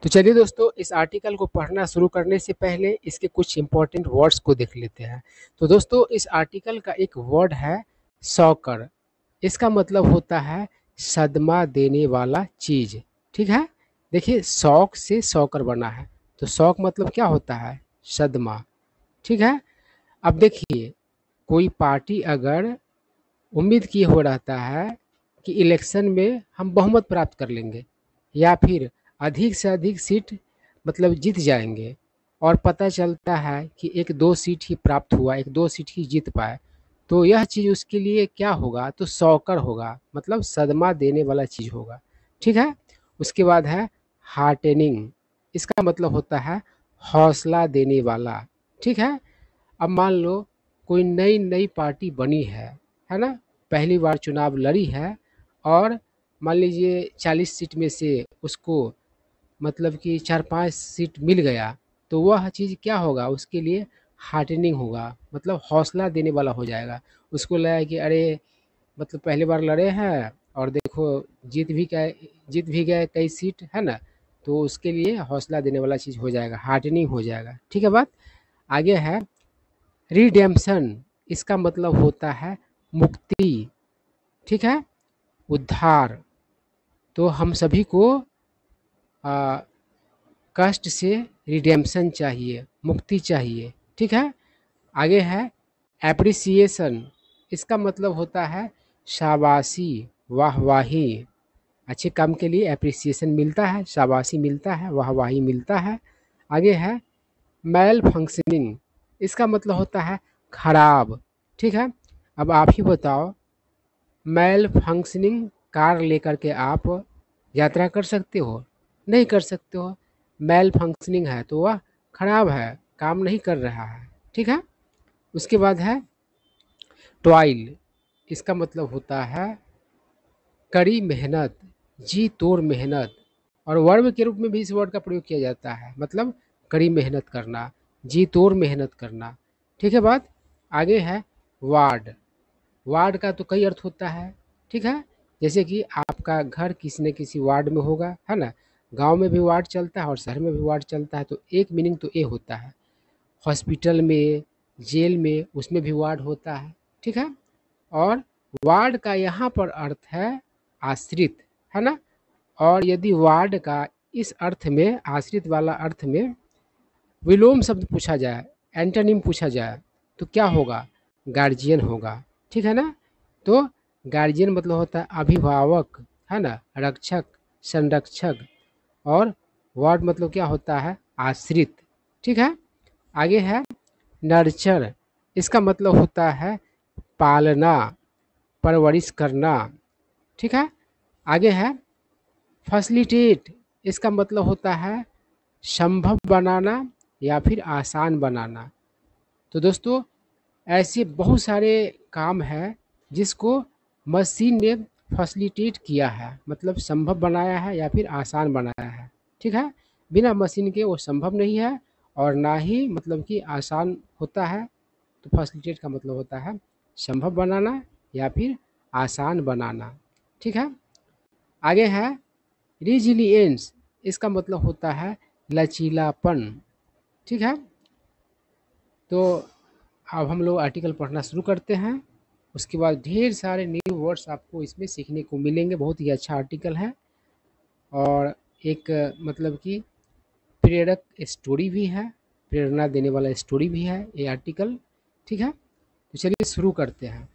तो चलिए दोस्तों, इस आर्टिकल को पढ़ना शुरू करने से पहले इसके कुछ इंपॉर्टेंट वर्ड्स को देख लेते हैं। तो दोस्तों, इस आर्टिकल का एक वर्ड है शॉकर। इसका मतलब होता है सदमा देने वाला चीज। ठीक है, देखिए शॉक से शॉकर बना है, तो शॉक मतलब क्या होता है? सदमा। ठीक है, अब देखिए कोई पार्टी अगर उम्मीद किए हो रहता है कि इलेक्शन में हम बहुमत प्राप्त कर लेंगे या फिर अधिक से अधिक सीट मतलब जीत जाएंगे, और पता चलता है कि एक दो सीट ही प्राप्त हुआ, एक दो सीट ही जीत पाए, तो यह चीज़ उसके लिए क्या होगा? तो शॉकर होगा, मतलब सदमा देने वाला चीज़ होगा। ठीक है, उसके बाद है हार्टेनिंग। इसका मतलब होता है हौसला देने वाला। ठीक है, अब मान लो कोई नई नई पार्टी बनी है ना, पहली बार चुनाव लड़ी है, और मान लीजिए 40 सीट में से उसको मतलब कि 4-5 सीट मिल गया, तो वह चीज़ क्या होगा उसके लिए? हार्टनिंग होगा, मतलब हौसला देने वाला हो जाएगा। उसको लगा कि अरे मतलब पहली बार लड़े हैं और देखो जीत भी गए कई सीट, है ना, तो उसके लिए हौसला देने वाला चीज़ हो जाएगा, हार्टनिंग हो जाएगा। ठीक है बात। आगे है रिडेम्पशन। इसका मतलब होता है मुक्ति। ठीक है, उद्धार। तो हम सभी को आ, कष्ट से रिडेम्पशन चाहिए, मुक्ति चाहिए। ठीक है, आगे है एप्रिसिएशन। इसका मतलब होता है शाबाशी, वाहवाही। अच्छे काम के लिए एप्रिसिएशन मिलता है, शाबाशी मिलता है, वाहवाही मिलता है। आगे है मेल फंक्शनिंग। इसका मतलब होता है खराब। ठीक है, अब आप ही बताओ, मेल फंक्शनिंग कार लेकर के आप यात्रा कर सकते हो? नहीं कर सकते हो। मेल फंक्शनिंग है तो वह खराब है, काम नहीं कर रहा है। ठीक है, उसके बाद है टॉयल। इसका मतलब होता है कड़ी मेहनत, जी तोड़ मेहनत, और वर्ब के रूप में भी इस वर्ड का प्रयोग किया जाता है, मतलब कड़ी मेहनत करना, जी तोड़ मेहनत करना। ठीक है बात। आगे है वार्ड। वार्ड का तो कई अर्थ होता है। ठीक है, जैसे कि आपका घर किसी न किसी वार्ड में होगा, है ना। गांव में भी वार्ड चलता है और शहर में भी वार्ड चलता है, तो एक मीनिंग तो ये होता है। हॉस्पिटल में, जेल में, उसमें भी वार्ड होता है। ठीक है, और वार्ड का यहाँ पर अर्थ है आश्रित, है ना। और यदि वार्ड का इस अर्थ में, आश्रित वाला अर्थ में विलोम शब्द पूछा जाए, एंटोनिम पूछा जाए, तो क्या होगा? गार्जियन होगा। ठीक है ना। तो गार्जियन मतलब होता है अभिभावक, है ना, रक्षक, संरक्षक, और वार्ड मतलब क्या होता है? आश्रित। ठीक है, आगे है नर्चर। इसका मतलब होता है पालना, परवरिश करना। ठीक है, आगे है फैसिलिटेट। इसका मतलब होता है संभव बनाना या फिर आसान बनाना। तो दोस्तों, ऐसे बहुत सारे काम हैं जिसको मशीन ने फैसिलिटेट किया है, मतलब संभव बनाया है या फिर आसान बनाया है। ठीक है, बिना मशीन के वो संभव नहीं है, और ना ही मतलब कि आसान होता है। तो फैसिलिटेट का मतलब होता है संभव बनाना या फिर आसान बनाना। ठीक है, आगे है रिजिलियंस। इसका मतलब होता है लचीलापन। ठीक है, तो अब हम लोग आर्टिकल पढ़ना शुरू करते हैं। उसके बाद ढेर सारे न्यू वर्ड्स आपको इसमें सीखने को मिलेंगे। बहुत ही अच्छा आर्टिकल है, और एक मतलब कि प्रेरक स्टोरी भी है, प्रेरणा देने वाला स्टोरी भी है ये आर्टिकल। ठीक है, तो चलिए शुरू करते हैं।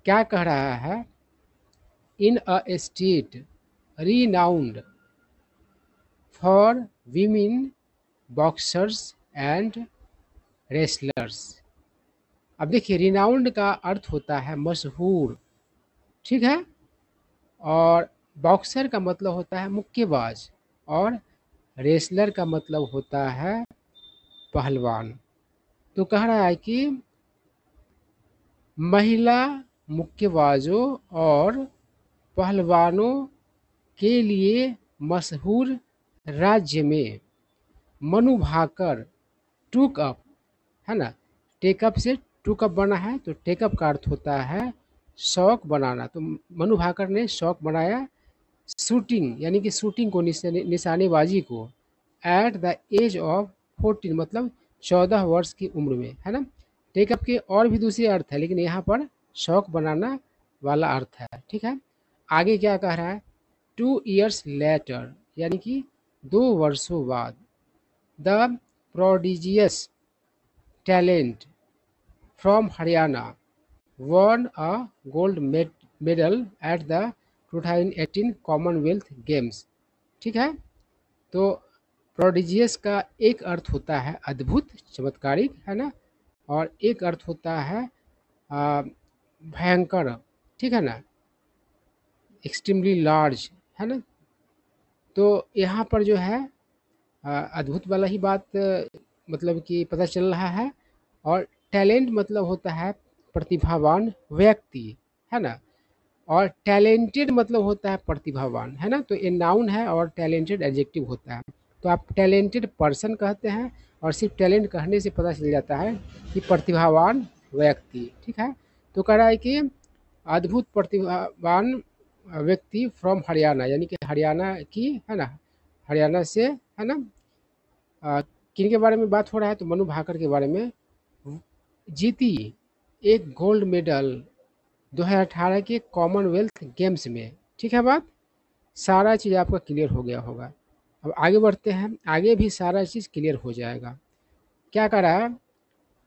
क्या कह रहा है? In a state renowned for women boxers and wrestlers। अब देखिए रिनाउंड का अर्थ होता है मशहूर। ठीक है, और बॉक्सर का मतलब होता है मुक्केबाज, और रेसलर का मतलब होता है पहलवान। तो कह रहा है कि महिला मुक्केबाजों और पहलवानों के लिए मशहूर राज्य में मनु भाकर टूक अप, है ना। टेकअप से टूक अप बना है, तो टेकअप का अर्थ होता है शौक बनाना। तो मनु भाकर ने शौक बनाया शूटिंग, यानी कि शूटिंग को, निशानेबाजी को, एट द एज ऑफ 14 मतलब 14 वर्ष की उम्र में, है ना। टेकअप के और भी दूसरे अर्थ है, लेकिन यहाँ पर शौक बनाना वाला अर्थ है, ठीक है। आगे क्या कह रहा है, 2 years लेटर यानी कि 2 वर्षों बाद, the prodigious talent from Haryana won a gold medal at the 2018 Commonwealth games, ठीक है। तो प्रोडिजियस का एक अर्थ होता है अद्भुत, चमत्कारिक, है ना, और एक अर्थ होता है भयंकर, ठीक है ना, एक्सट्रीमली लार्ज, है ना। तो यहाँ पर जो है अद्भुत वाला ही बात मतलब कि पता चल रहा है। और टैलेंट मतलब होता है प्रतिभावान व्यक्ति, है ना, और टैलेंटेड मतलब होता है प्रतिभावान, है ना। तो ये नाउन है और टैलेंटेड एडजेक्टिव होता है। तो आप टैलेंटेड पर्सन कहते हैं, और सिर्फ टैलेंट कहने से पता चल जाता है कि प्रतिभावान व्यक्ति, ठीक है। तो कह रहा है कि अद्भुत प्रतिभावान व्यक्ति फ्रॉम हरियाणा यानी कि हरियाणा की, है ना, हरियाणा से, है ना। किन के बारे में बात हो रहा है, तो मनु भाकर के बारे में, जीती एक गोल्ड मेडल 2018 के कॉमनवेल्थ गेम्स में, ठीक है। बात सारा चीज़ आपका क्लियर हो गया होगा। अब आगे बढ़ते हैं, आगे भी सारा चीज़ क्लियर हो जाएगा। क्या कह रहा है,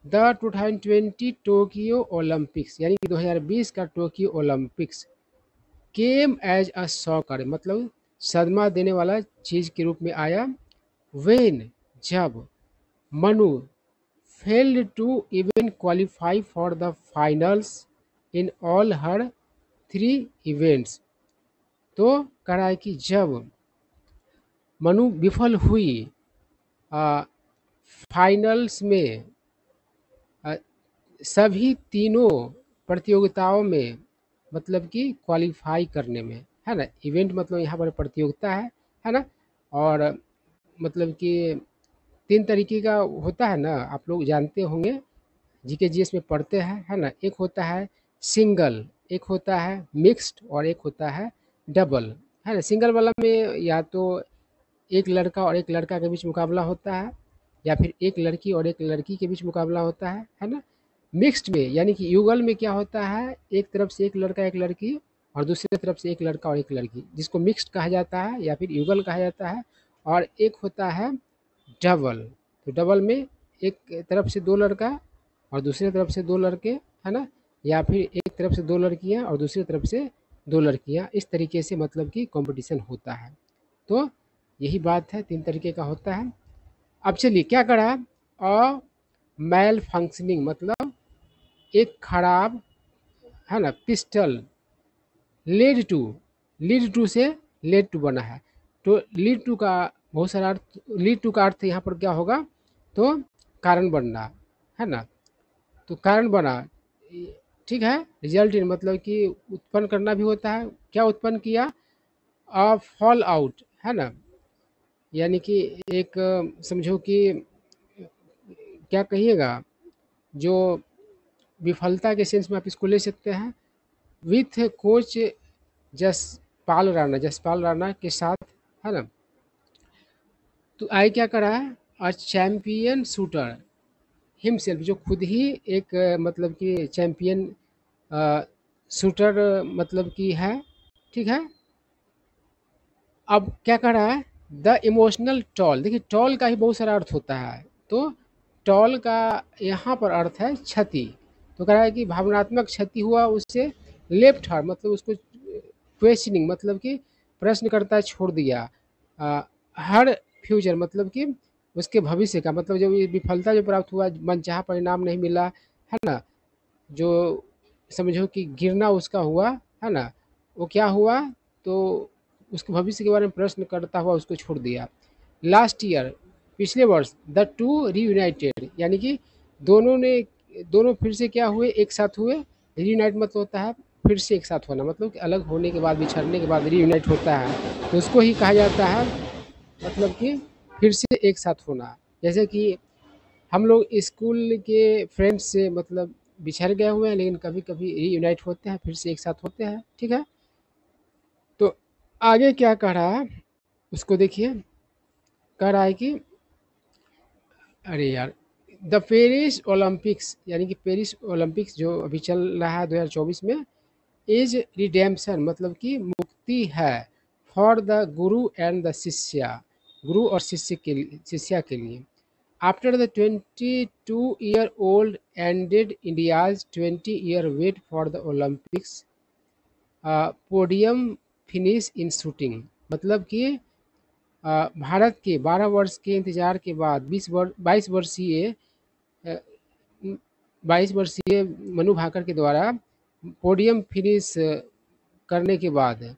द 2020 टोक्यो ओलंपिक्स यानी कि 2020 का Tokyo Olympics came as a shocker मतलब सदमा देने वाला चीज़ के रूप में आया, वेन जब Manu failed to even qualify for the finals in all her 3 events। तो कह रहा है कि जब मनु विफल हुई फाइनल्स में सभी तीनों प्रतियोगिताओं में, मतलब कि क्वालिफाई करने में, है ना। इवेंट मतलब यहाँ पर प्रतियोगिता है ना। और मतलब कि 3 तरीके का होता है ना, आप लोग जानते होंगे, जीके जीएस में पढ़ते हैं, है ना। एक होता है सिंगल, एक होता है मिक्स्ड और एक होता है डबल, है ना। सिंगल वाला में या तो एक लड़का और एक लड़का के बीच मुकाबला होता है, या फिर एक लड़की और एक लड़की के बीच मुकाबला होता है ना। मिक्स्ड में यानी कि युगल में क्या होता है, एक तरफ से एक लड़का एक लड़की और दूसरी तरफ से एक लड़का और एक लड़की, जिसको मिक्स्ड कहा जाता है या फिर युगल कहा जाता है। और एक होता है डबल, तो डबल में एक तरफ से 2 लड़का और दूसरी तरफ से 2 लड़के, है ना, या फिर एक तरफ से 2 लड़कियां और दूसरी तरफ से 2 लड़कियां, इस तरीके से मतलब कि कंपटीशन होता है। तो यही बात है, 3 तरीके का होता है। अब चलिए क्या करा, अ मैल फंक्शनिंग मतलब एक खराब, है ना, पिस्टल, लीड टू से लेड टू बना है। तो लीड टू का बहुत सारा अर्थ, लीड टू का अर्थ यहाँ पर क्या होगा, तो कारण बनना, है ना। तो कारण बना, ठीक है। रिजल्ट इन मतलब कि उत्पन्न करना भी होता है। क्या उत्पन्न किया, अ फॉल आउट, है ना, यानी कि एक समझो कि क्या कहिएगा, जो विफलता के सेंस में आप इसको ले सकते हैं। विथ कोच जसपाल राणा के साथ, है ना। तो आई क्या करा है, अ चैंपियन शूटर हिमसेल्फ जो खुद ही एक मतलब कि चैंपियन शूटर मतलब कि है, ठीक है। अब क्या कह रहा है, द इमोशनल टॉल, देखिए टॉल का ही बहुत सारा अर्थ होता है। तो टॉल का यहाँ पर अर्थ है क्षति। तो कह रहा है कि भावनात्मक क्षति हुआ उससे, लेफ्ट हर मतलब उसको क्वेश्चनिंग मतलब कि प्रश्न करता छोड़ दिया, हर फ्यूचर मतलब कि उसके भविष्य का, मतलब जब ये विफलता जो प्राप्त हुआ, मनचाहा परिणाम नहीं मिला, है ना, जो समझो कि गिरना उसका हुआ, है ना, वो क्या हुआ, तो उसके भविष्य के बारे में प्रश्न करता हुआ उसको छोड़ दिया। लास्ट ईयर पिछले वर्ष, द टू रीयूनाइटेड यानी कि दोनों फिर से क्या हुए, एक साथ हुए। रीयूनाइट मतलब होता है फिर से एक साथ होना, मतलब कि अलग होने के बाद, बिछड़ने के बाद रीयूनाइट होता है, तो उसको ही कहा जाता है मतलब कि फिर से एक साथ होना। जैसे कि हम लोग स्कूल के फ्रेंड्स से मतलब बिछड़ गए हुए हैं, लेकिन कभी कभी रीयूनाइट होते हैं, फिर से एक साथ होते हैं, ठीक है। तो आगे क्या कह रहा है उसको देखिए, कह रहा है कि अरे यार, द पेरिस ओलंपिक्स यानी कि पेरिस ओलंपिक्स जो अभी चल रहा है 2024 में, इज रिडेम्पशन मतलब कि मुक्ति है for the Guru and the शिष्या, गुरु और शिष्य के लिए, शिष्या के लिए। After the 22-year-old ended India's 20-year wait for the Olympics, podium finish in shooting मतलब कि भारत के 12 वर्ष के इंतजार के बाद 22 वर्षीय 22 वर्षीय मनु भाकर के द्वारा पोडियम फिनिश करने के बाद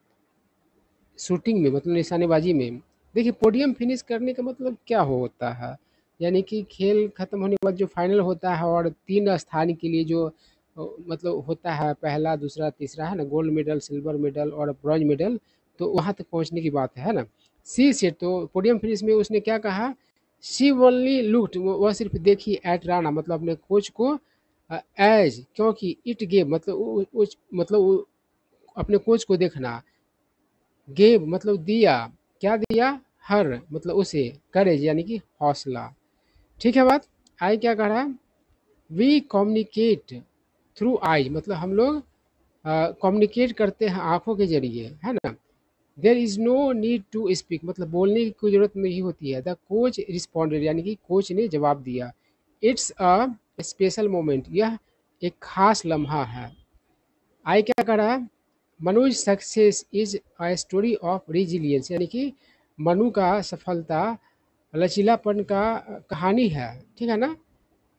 शूटिंग में मतलब निशानेबाजी में, देखिए पोडियम फिनिश करने का मतलब क्या होता है, यानी कि खेल खत्म होने के बाद जो फाइनल होता है और 3 स्थान के लिए जो मतलब होता है, पहला दूसरा तीसरा है ना, गोल्ड मेडल, सिल्वर मेडल और ब्रॉन्ज मेडल, तो वहाँ तक पहुँचने की बात है ना। सी से तो पोडियम फिनिश में उसने क्या कहा, शी ओनली लुक्ड, वह सिर्फ देखी एट राणा मतलब अपने कोच को, एज क्योंकि इट गेव मतलब अपने कोच को देखना, गेव मतलब दिया, क्या दिया, हर मतलब उसे, करेज यानी कि हौसला। ठीक है बात। आई क्या कह रहा है, वी कम्युनिकेट थ्रू आई मतलब हम लोग कम्युनिकेट करते हैं आंखों के जरिए, है ना। There is no need to speak मतलब बोलने की कोई जरूरत नहीं होती है। द कोच रिस्पॉन्डेड यानी कि कोच ने जवाब दिया। इट्स अ स्पेशल मोमेंट यह एक खास लम्हा है। आई क्या कर रहा है, Manu's success is a story of resilience यानी कि मनु का सफलता लचीलापन का कहानी है, ठीक है ना।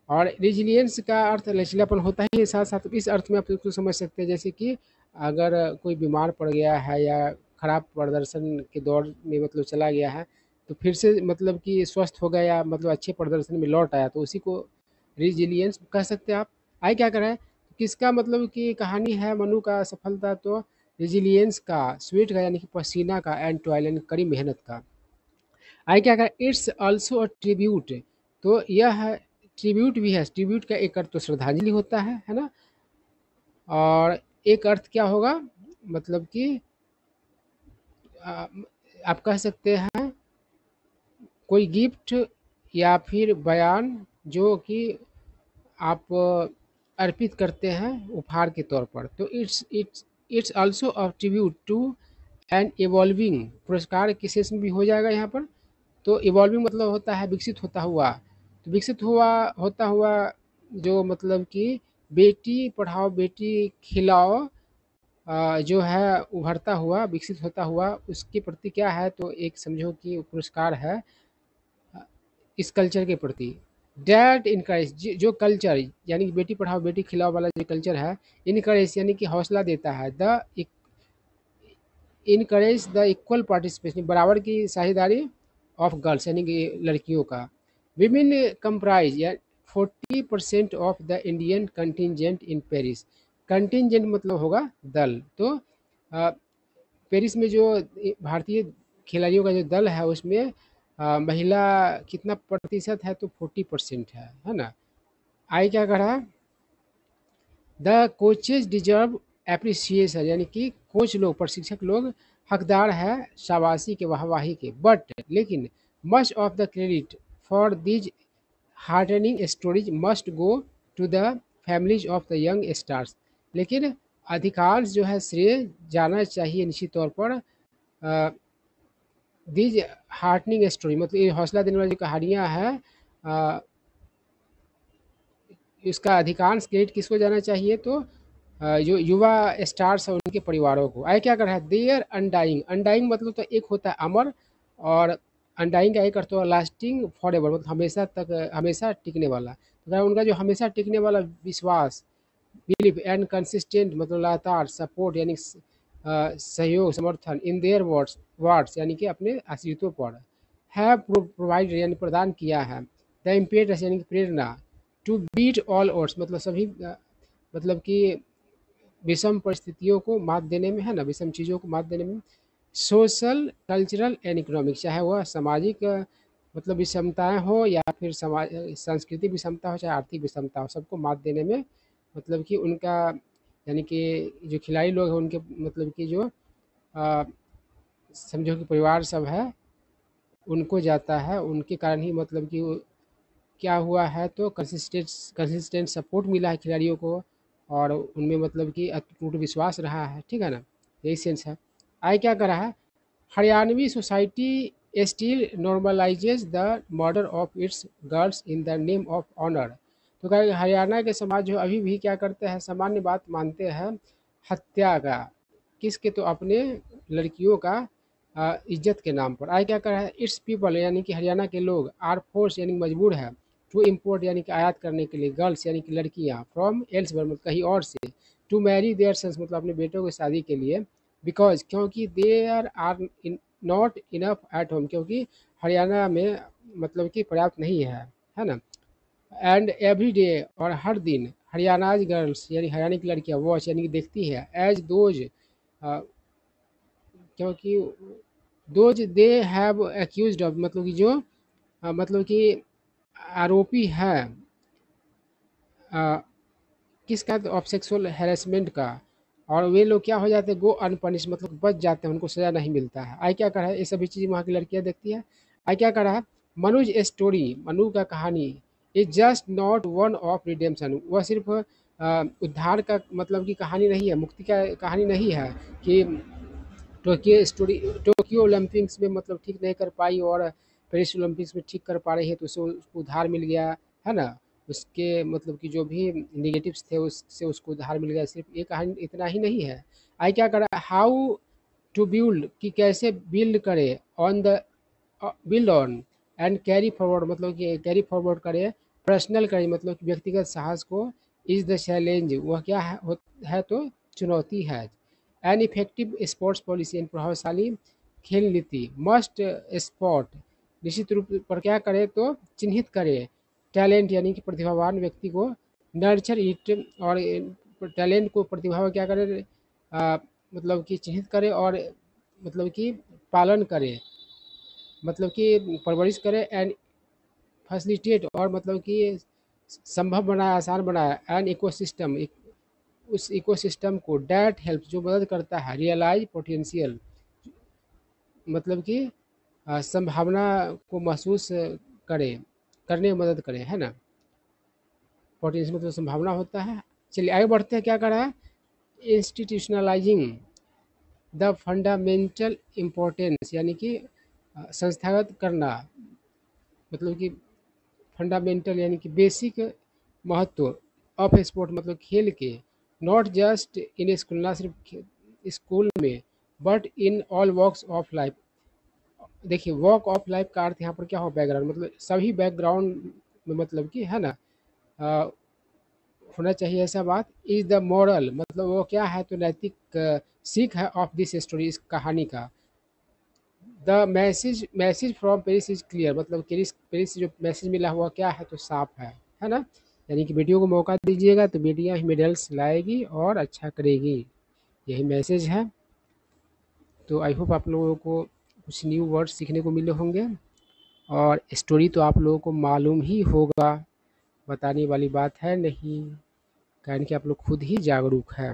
और रिजिलियंस का अर्थ लचीलापन होता ही है, साथ साथ इस अर्थ में आप इसको समझ सकते हैं जैसे कि अगर कोई बीमार पड़ गया है या खराब प्रदर्शन के दौर में मतलब चला गया है, तो फिर से मतलब कि स्वस्थ हो गया या मतलब अच्छे प्रदर्शन में लौट आया, तो उसी को रिजिलियंस कह सकते हैं आप। आए क्या करें, किसका मतलब कि कहानी है मनु का सफलता, तो रिजिलियंस का, स्वीट का यानी कि पसीना का, एंड टॉयल यानी कड़ी मेहनत का। आई क्या करें, इट्स ऑल्सो अ ट्रिब्यूट, तो यह ट्रिब्यूट भी है। ट्रिब्यूट का एक अर्थ तो श्रद्धांजलि होता है ना। और एक अर्थ क्या होगा, मतलब कि आ, आप कह सकते हैं कोई गिफ्ट या फिर बयान जो कि आप अर्पित करते हैं उपहार के तौर पर, तो it's also a tribute to an evolving, पुरस्कार के शेष में भी हो जाएगा यहाँ पर। तो इवॉल्विंग मतलब होता है विकसित होता हुआ, तो विकसित हुआ होता हुआ जो मतलब कि बेटी पढ़ाओ बेटी खिलाओ, जो है उभरता हुआ विकसित होता हुआ उसके प्रति क्या है, तो एक समझो कि पुरस्कार है इस कल्चर के प्रति। डैट इनकरेज जो कल्चर यानी कि बेटी पढ़ाओ बेटी खिलाओ वाला जो कल्चर है, इनकरेज यानी कि हौसला देता है, the encourage the equal participation बराबर की साझेदारी ऑफ गर्ल्स यानी कि लड़कियों का। विमेन कंप्राइज या 40% of the Indian contingent in Paris. Contingent मतलब होगा दल, तो पेरिस में जो भारतीय खिलाड़ियों का जो दल है उसमें महिला कितना प्रतिशत है, तो 40% है ना। आई क्या कहा, द कोचेज डिजर्व एप्रिसिएशन यानी कि कोच लोग प्रशिक्षक लोग हकदार है शाबाशी के वाहवाही के, बट लेकिन much of the credit for these heartening stories must go to the families of the young stars. लेकिन अधिकांश जो है श्रेय जाना चाहिए निश्चित तौर पर दीज हार्टनिंग स्टोरी मतलब ये हौसला देने वाली जो कहानियाँ हैं, इसका अधिकांश क्रेडिट किसको जाना चाहिए, तो जो युवा स्टार्स हैं उनके परिवारों को। आए क्या कर रहा है, देयर अनडाइंग, अनडाइंग मतलब तो एक होता है अमर, और अनडाइंग का एक अर्थ होगा लास्टिंग फॉर एवर मतलब हमेशा तक, हमेशा टिकने वाला। तो उनका जो हमेशा टिकने वाला विश्वास, बिलीव एंड कंसिस्टेंट मतलब लगातार, सपोर्ट यानी सहयोग समर्थन, इन देयर वर्ड्स वर्ड्स यानी कि अपने आश्रितों पर, हैव प्रोवाइड यानी प्रदान किया है, द इम्पेटस यानी कि प्रेरणा, टू बीट ऑल ओड्स मतलब सभी मतलब कि विषम परिस्थितियों को मात देने में, है ना, विषम चीज़ों को मात देने में। सोशल कल्चरल एंड इकोनॉमिक चाहे वह सामाजिक मतलब विषमताएं हो या फिर समाज सांस्कृतिक विषमता हो चाहे आर्थिक विषमता हो, सबको मात देने में मतलब कि उनका यानी कि जो खिलाड़ी लोग हैं उनके मतलब कि जो समझो कि परिवार सब है उनको जाता है, उनके कारण ही मतलब कि क्या हुआ है तो कंसिस्टेंट सपोर्ट मिला है खिलाड़ियों को, और उनमें मतलब कि अटूट विश्वास रहा है, ठीक है ना, यही सेंस है। आगे क्या कर रहा है, Haryanvi society still normalises the murder of its girls in the name of honour. तो क्या हरियाणा के समाज जो अभी भी क्या करते हैं, सामान्य बात मानते हैं हत्या का, किसके तो अपने लड़कियों का इज्जत के नाम पर। आगे क्या कर रहा है, इट्स पीपल यानी कि हरियाणा के लोग आर फोर्स यानी मजबूर है टू इम्पोर्ट यानी कि आयात करने के लिए गर्ल्स यानी कि लड़कियां फ्रॉम एल्सवेयर मतलब कहीं और से, टू मैरी देयर सन्स मतलब अपने बेटों की शादी के लिए, बिकॉज क्योंकि there are not enough at home क्योंकि हरियाणा में मतलब कि पर्याप्त नहीं है ना। एंड एवरी डे और हर दिन हरियाणाज गर्ल्स यानी हरियाणा की लड़कियां वॉच यानी कि देखती है एज दोज, क्योंकि those they have accused of मतलब कि जो मतलब कि आरोपी है किसका तो ऑफ सेक्सुअल हैरेसमेंट का, और वे लोग क्या हो जाते हैं गो अनपनिश मतलब बच जाते हैं, उनको सज़ा नहीं मिलता है। आई क्या कर रहा है, ये सभी चीज़ वहाँ की लड़कियाँ देखती है। आई क्या कर रहा है, मनुज स्टोरी मनु का कहानी is just not one of redemption, वह सिर्फ उद्धार का मतलब की कहानी नहीं है, मुक्ति का कहानी नहीं है कि टोक्यो ओलंपिक्स में मतलब ठीक नहीं कर पाई और पेरिस ओलंपिक्स में ठीक कर पा रही है तो उसे उसको उधार मिल गया है ना, उसके मतलब कि जो भी निगेटिव्स थे उससे उसको उधार मिल गया, सिर्फ ये कहानी इतना ही नहीं है। आई क्या करा, हाउ टू बिल्ड कि कैसे बिल्ड करे on the build on and carry forward मतलब कि कैरी फॉरवर्ड करे, पर्सनल करे मतलब कि व्यक्तिगत साहस को, इज द चैलेंज वह क्या है तो चुनौती है। An effective sports policy and प्रभावशाली खेल नीति मस्ट स्पॉट निश्चित रूप पर क्या करे तो चिन्हित करे टैलेंट यानी कि प्रतिभावान व्यक्ति को, नर्चर इट और टैलेंट को प्रतिभा को क्या करे मतलब कि चिन्हित करे और मतलब कि पालन करे मतलब कि परवरिश करे, एंड फैसिलिटेट और मतलब कि संभव बनाया आसान बनाया एन इकोसिस्टम उस इकोसिस्टम को डैट हेल्प जो मदद करता है रियलाइज पोटेंशियल मतलब कि संभावना को महसूस करे करने में मदद करे है ना, पोटेंशियल मतलब संभावना होता है। चलिए आगे बढ़ते हैं, क्या कर रहा है, इंस्टीट्यूशनलाइजिंग द फंडामेंटल इम्पोर्टेंस यानी कि संस्थागत करना मतलब कि फंडामेंटल यानी कि बेसिक महत्व ऑफ स्पोर्ट मतलब खेल के, नॉट जस्ट इन स्कूल ना सिर्फ स्कूल में but in all walks of life. देखिए वॉक ऑफ लाइफ का अर्थ यहाँ पर क्या हो, बैकग्राउंड मतलब सभी बैकग्राउंड में मतलब कि है ना होना चाहिए ऐसा बात। इज द मॉरल मतलब वो क्या है तो नैतिक सीख है ऑफ दिस स्टोरी इस कहानी का। The message from Paris is clear मतलब पेरिस पेरिस से जो मैसेज मिला हुआ क्या है तो साफ है ना। यानी कि बेटियों को मौका दीजिएगा तो बेटियां ही मेडल्स लाएगी और अच्छा करेगी, यही मैसेज है। तो आई होप आप लोगों को कुछ न्यू वर्ड्स सीखने को मिले होंगे, और स्टोरी तो आप लोगों को मालूम ही होगा, बताने वाली बात है नहीं, कारण कि आप लोग खुद ही जागरूक है।